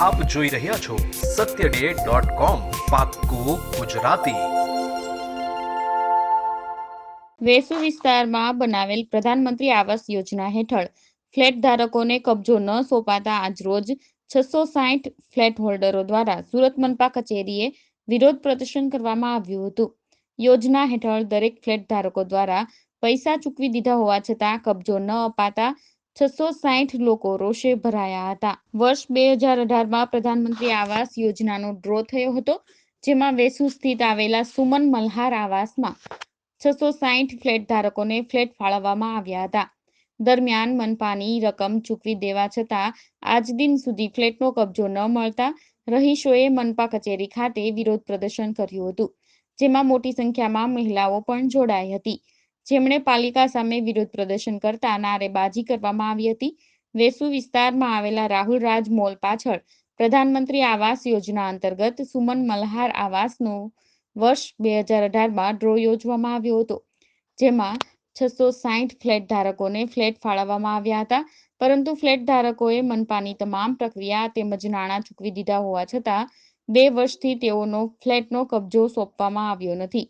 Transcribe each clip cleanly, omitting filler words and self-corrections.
આપ જોઈ રહ્યા છો satyday.com પાક્કું ગુજરાતી। વેસુ વિસ્તારમાં બનાવેલ પ્રધાનમંત્રી આવાસ યોજના હેઠળ ફ્લેટ ધારકોને કબજો ન સોંપાતા આજરોજ 660 ફ્લેટ હોલ્ડરો દ્વારા સુરત મનપા કચેરીએ વિરોધ પ્રદર્શન કરવામાં આવ્યું હતું। યોજના હેઠળ દરેક ફ્લેટ ધારકો દ્વારા પૈસા ચૂકવી દીધા હોવા છતાં કબજો ન અપાતા 660 લોકો રોષે ભરાયા હતા। વર્ષ 2018માં પ્રધાનમંત્રી આવાસ યોજનાનો ડ્રો થયો હતો, જેમાં વેસુ સ્થિત આવેલા સુમન મલ્હાર આવાસમાં 660 ફ્લેટ ધારકોને ફ્લેટ ફાળવવામાં આવ્યા હતા। દરમિયાન મનપાની રકમ ચૂકવી દેવા છતાં આજ દિન સુધી ફ્લેટનો કબજો ન મળતા રહીશોએ મનપા કચેરી ખાતે વિરોધ પ્રદર્શન કર્યું હતું, જેમાં મોટી સંખ્યામાં મહિલાઓ પણ જોડાઈ હતી, જેમણે પાલિકા સામે વિરોધ પ્રદર્શન કરતા નારેબાજી કરવામાં આવી હતી। વેસુ વિસ્તારમાં આવેલા રાહુલ રાજ મોલ પાછળ પ્રધાનમંત્રી આવાસ યોજના અંતર્ગત સુમન મલ્હાર આવાસનો વર્ષ 2018માં ડ્રો યોજવામાં આવ્યો હતો, જેમાં 660 ફ્લેટ ધારકોને ફ્લેટ ફાળવવામાં આવ્યા હતા, પરંતુ ફ્લેટ ધારકોએ મનપાની તમામ પ્રક્રિયા તેમજ નાણાં ચૂકવી દીધા હોવા છતાં 2 વર્ષથી તેઓનો ફ્લેટનો કબજો સોંપવામાં આવ્યો નથી,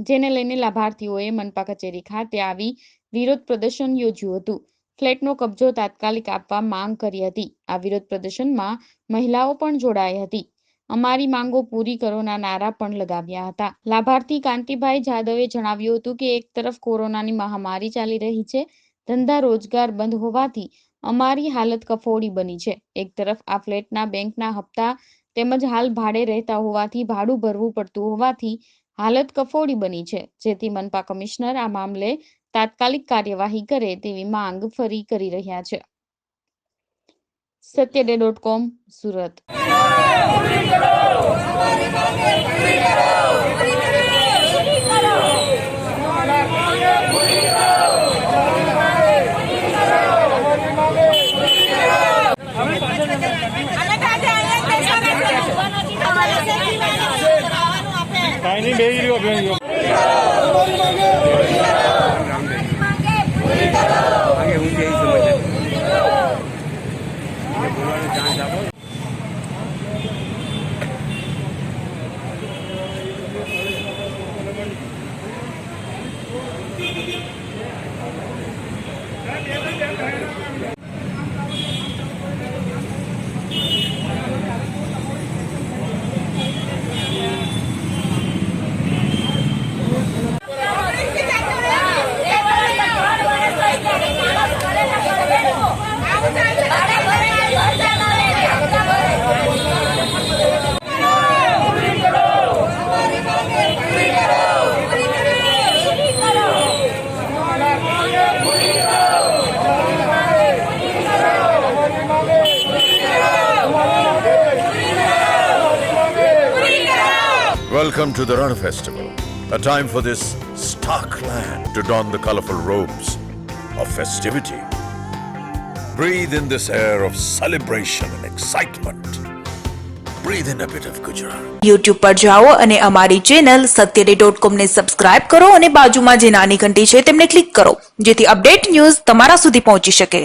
જેને લઈને લાભાર્થીઓએ મનપા કચેરી ખાતે આવી વિરોધ પ્રદર્શન યોજ્યું હતું। ફ્લેટનો કબજો તાત્કાલિક આપવા માંગ કરી હતી। આ વિરોધ પ્રદર્શનમાં મહિલાઓ પણ જોડાઈ હતી। અમારી માંગો પૂરી કરોના નારા પણ લગાવ્યા હતા। લાભાર્થી કાંતિભાઈ જાદવે જણાવ્યું હતું કે એક તરફ કોરોનાની મહામારી ચાલી રહી છે, ધંધા રોજગાર બંધ હોવાથી અમારી હાલત કફોડી બની છે। એક તરફ આ ફ્લેટના બેંકના હપ્તા તેમજ હાલ ભાડે રહેતા હોવાથી ભાડું ભરવું પડતું હોવાથી હાલત કફોડી બની છે, જેથી મનપા કમિશનર આ મામલે તાત્કાલિક કાર્યવાહી કરે તેવી માંગ ફરી કરી રહ્યા છે। satyday.com Surat. Welcome to the Ran Festival, a time for this stark land to don the colorful robes of festivity. Breathe in this air of celebration and excitement. Breathe in a bit of Gujarat. YouTube પર જાઓ અને અમારી channel satyday.com ને subscribe કરો અને બાજુમાં જે નાની ઘંટી છે તેમને ક્લિક કરો, જેથી અપડેટ ન્યૂઝ તમારા સુધી પહોંચી શકે।